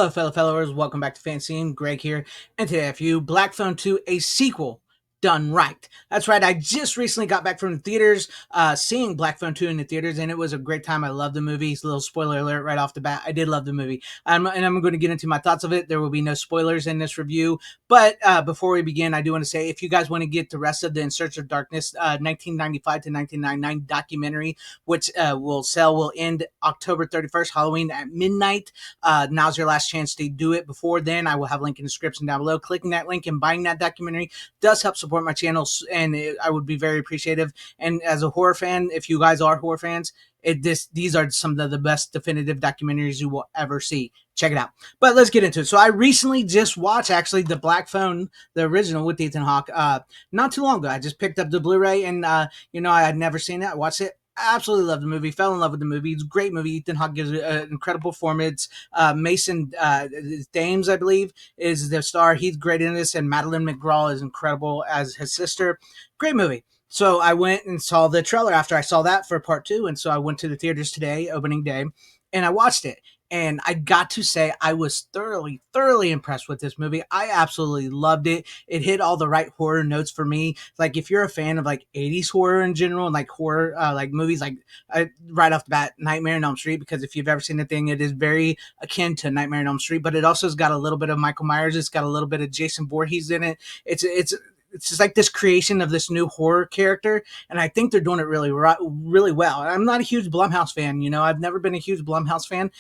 Hello, fellow followers. Welcome back to FanZcene. Greg here, and today I have for you Black Phone 2, a sequel done right. That's right. I just recently got back from the theaters, seeing Black Phone 2 in the theaters, and it was a great time. I love the movie. It's a little spoiler alert right off the bat. I did love the movie, and I'm going to get into my thoughts of it. There will be no spoilers in this review, but before we begin, I do want to say if you guys want to get the rest of the In Search of Darkness 1995 to 1999 documentary, which will end October 31st, Halloween at midnight. Now's your last chance to do it. Before then, I will have a link in the description down below. Clicking that link and buying that documentary does help support my channel, and I would be very appreciative. And as a horror fan, if you guys are horror fans, these are some of the best definitive documentaries you will ever see. Check it out. But let's get into it. So I recently just watched actually the Black Phone, the original with Ethan Hawke, not too long ago. I just picked up the Blu-ray, and I had never seen it. I watched it. Absolutely loved the movie. Fell in love with the movie. It's a great movie. Ethan Hawke gives an incredible performance. Mason Thames, I believe, is the star. He's great in this, and Madeline McGraw is incredible as his sister. Great movie. So I went and saw the trailer after I saw that for part two, and so I went to the theaters today, opening day, and I watched it. And I got to say, I was thoroughly, thoroughly impressed with this movie. I absolutely loved it. It hit all the right horror notes for me. Like, if you're a fan of like 80s horror in general and like horror, like movies, like right off the bat, Nightmare on Elm Street, because if you've ever seen the thing, it is very akin to Nightmare on Elm Street, but it also has got a little bit of Michael Myers. It's got a little bit of Jason Voorhees in it. It's just like this creation of this new horror character, and I think they're doing it really well. I'm not a huge Blumhouse fan, I've never been a huge Blumhouse fan.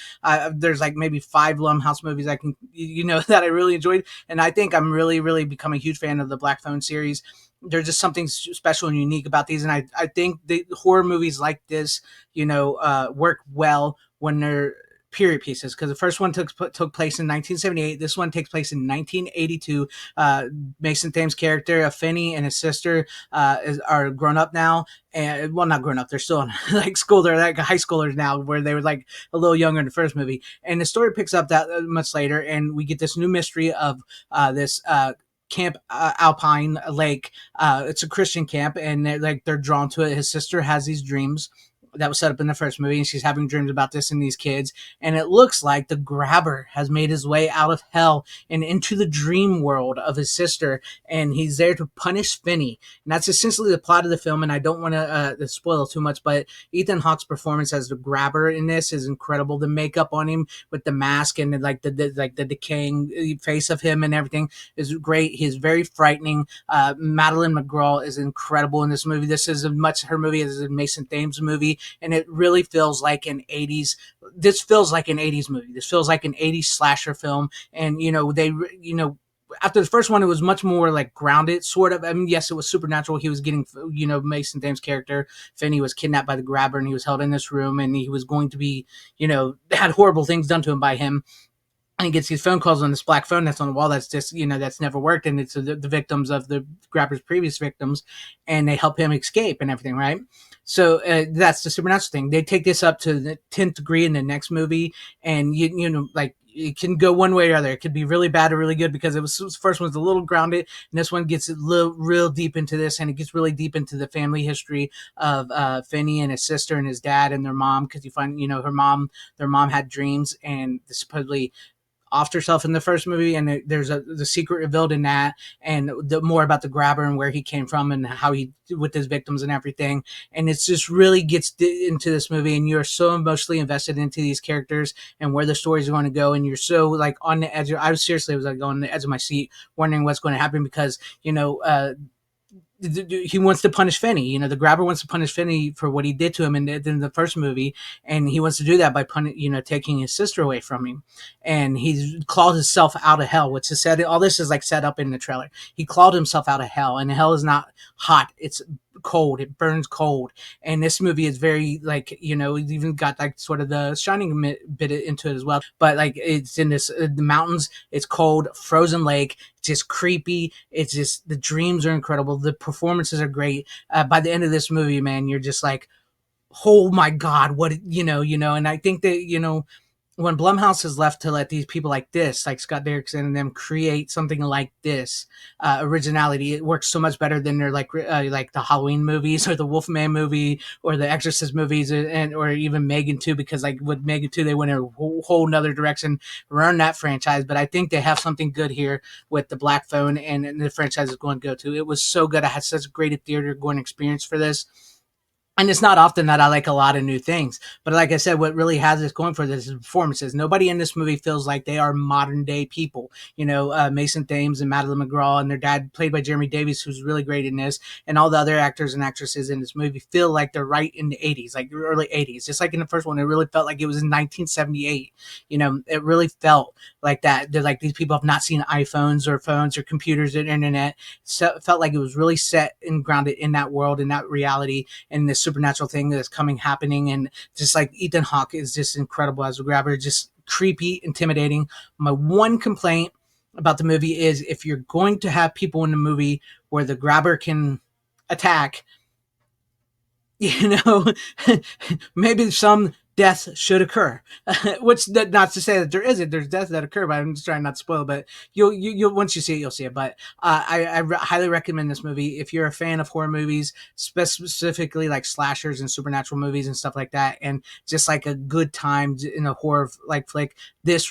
There's like maybe 5 Blumhouse movies I can, that I really enjoyed, and I think I'm really, really becoming a huge fan of the Black Phone series. There's just something special and unique about these, and I think the horror movies like this, work well when they're period pieces, because the first one took place in 1978. This one takes place in 1982. Mason Thames' character of Finney and his sister are grown up now, and well, not grown up, they're still in like school. They're like high schoolers now, where they were like a little younger in the first movie. And the story picks up that much later, and we get this new mystery of this Camp Alpine Lake. It's a Christian camp, and they're drawn to it. His sister has these dreams that was set up in the first movie, and she's having dreams about this and these kids, and it looks like the grabber has made his way out of hell and into the dream world of his sister, and he's there to punish Finney. And that's essentially the plot of the film, and I don't want to spoil too much, but Ethan Hawke's performance as the grabber in this is incredible. The makeup on him with the mask and the decaying face of him and everything is great. He's very frightening. Madeline McGraw is incredible in this movie. This is as much her movie as a Mason Thames movie, and it really feels like an 80s. This feels like an 80s movie. This feels like an 80s slasher film, and after the first one, it was much more like grounded, sort of. I mean, yes, it was supernatural. He was getting, Mason Thames' character, Finney, was kidnapped by the grabber, and he was held in this room, and he was going to be, had horrible things done to him by him. And he gets these phone calls on this black phone that's on the wall that's just, that's never worked. And it's the victims of the grabber's previous victims, and they help him escape and everything, right? So that's the supernatural thing. They take this up to the 10th degree in the next movie, and, it can go one way or other. It could be really bad or really good, because the first one's a little grounded, and this one gets real deep into this, and it gets really deep into the family history of Finney and his sister and his dad and their mom, because you find, their mom had dreams, and supposedly offed herself in the first movie, and there's the secret revealed in that, and more about the grabber and where he came from and how he with his victims and everything. And it's just really gets into this movie, and you're so emotionally invested into these characters and where the stories are going to go, and you're so like on the edge. I was like on the edge of my seat, wondering what's going to happen, because he wants to punish Finney. The grabber wants to punish Finney for what he did to him in the first movie, and he wants to do that by taking his sister away from him. And he's clawed himself out of hell, which is said. All this is like set up in the trailer. He clawed himself out of hell, and hell is not hot; it's cold. It burns cold. And this movie is very like it's even got like sort of the Shining bit into it as well. But like it's in this the mountains. It's cold, frozen lake. It's just creepy. It's just the dreams are incredible. The performances are great. By the end of this movie, man, you're just like, oh my god, what. And I think that when Blumhouse is left to let these people like this, like Scott Derrickson and them, create something like this originality, it works so much better than their like the Halloween movies or the Wolfman movie or the Exorcist movies, and or even Megan 2, because like with Megan 2 they went in a whole nother direction around that franchise. But I think they have something good here with the Black Phone, and the franchise is going to go to. It was so good. I had such a great theater going experience for this, and it's not often that I like a lot of new things. But like I said, what really has this going for this is performances. Nobody in this movie feels like they are modern day people. You know, Mason Thames and Madeline McGraw and their dad, played by Jeremy Davies, who's really great in this, and all the other actors and actresses in this movie feel like they're right in the 80s, like the early 80s. Just like in the first one, it really felt like it was in 1978. You know, it really felt like that. They're like, these people have not seen iPhones or phones or computers or internet. So it felt like it was really set and grounded in that world, in that reality, and this supernatural thing that's happening. And just like Ethan Hawke is just incredible as a grabber, just creepy, intimidating. My one complaint about the movie is, if you're going to have people in the movie where the grabber can attack, you know, maybe some death should occur. Which, that, not to say that there isn't, there's deaths that occur, but I'm just trying not to spoil. But you'll once you see it, you'll see it. But highly recommend this movie if you're a fan of horror movies, specifically like slashers and supernatural movies and stuff like that, and just like a good time in a horror like flick. This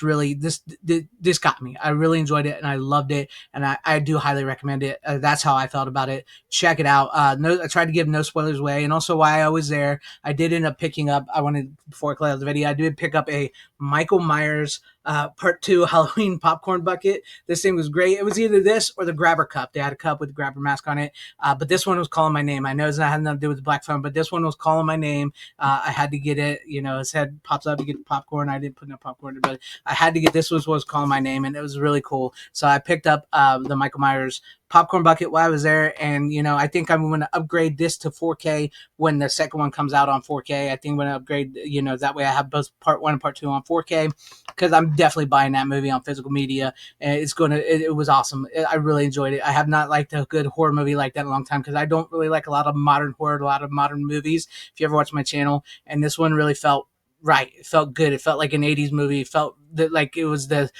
got me. I really enjoyed it and I loved it, and I do highly recommend it. That's how I felt about it. Check it out. No, I tried to give no spoilers away, and also why I was there. I did end up picking up. I wanted, before I close the video, I did pick up a Michael Myers Part 2 Halloween popcorn bucket. This thing was great. It was either this or the Grabber cup. They had a cup with the Grabber mask on it, but this one was calling my name. I know it's not had nothing to do with the Black Phone, but this one was calling my name. I had to get it. You know, his head pops up to get the popcorn. I didn't put no popcorn in it, but I had to get this. Was calling my name, and it was really cool. So I picked up the Michael Myers popcorn bucket while I was there, and you know, I think I'm going to upgrade this to 4K when the second one comes out on 4K. I think I'm going to upgrade, you know, that way I have both part 1 and part 2 on 4K, because I'm definitely buying that movie on physical media, and it was awesome. I really enjoyed it. I have not liked a good horror movie like that in a long time, because I don't really like a lot of modern horror, a lot of modern movies, if you ever watch my channel, and this one really felt right. It felt good. It felt like an 80s movie. It felt that like it was the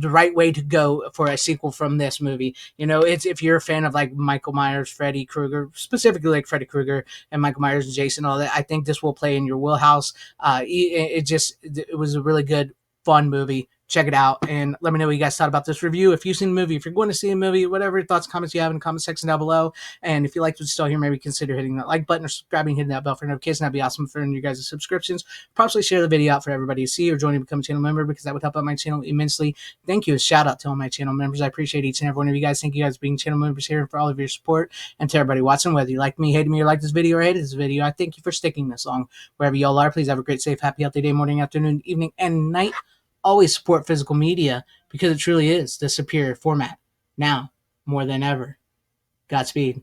right way to go for a sequel from this movie. You know, it's, if you're a fan of like Michael Myers, Freddy Krueger, specifically like Freddy Krueger and Michael Myers and Jason, all that, I think this will play in your wheelhouse. It was a really good, fun movie. Check it out and let me know what you guys thought about this review. If you've seen the movie, if you're going to see a movie, whatever thoughts, comments you have in the comment section down below. And if you liked what you saw here, maybe consider hitting that like button or subscribing, hitting that bell for notifications. That'd be awesome for your guys' subscriptions. Probably share the video out for everybody to see, or join and become a channel member, because that would help out my channel immensely. Thank you. A shout out to all my channel members. I appreciate each and every one of you guys. Thank you guys for being channel members here and for all of your support. And to everybody watching, whether you like me, hated me, or like this video, or hated this video, I thank you for sticking this long. Wherever y'all are, please have a great, safe, happy, healthy day, morning, afternoon, evening, and night. Always support physical media, because it truly is the superior format now more than ever. Godspeed.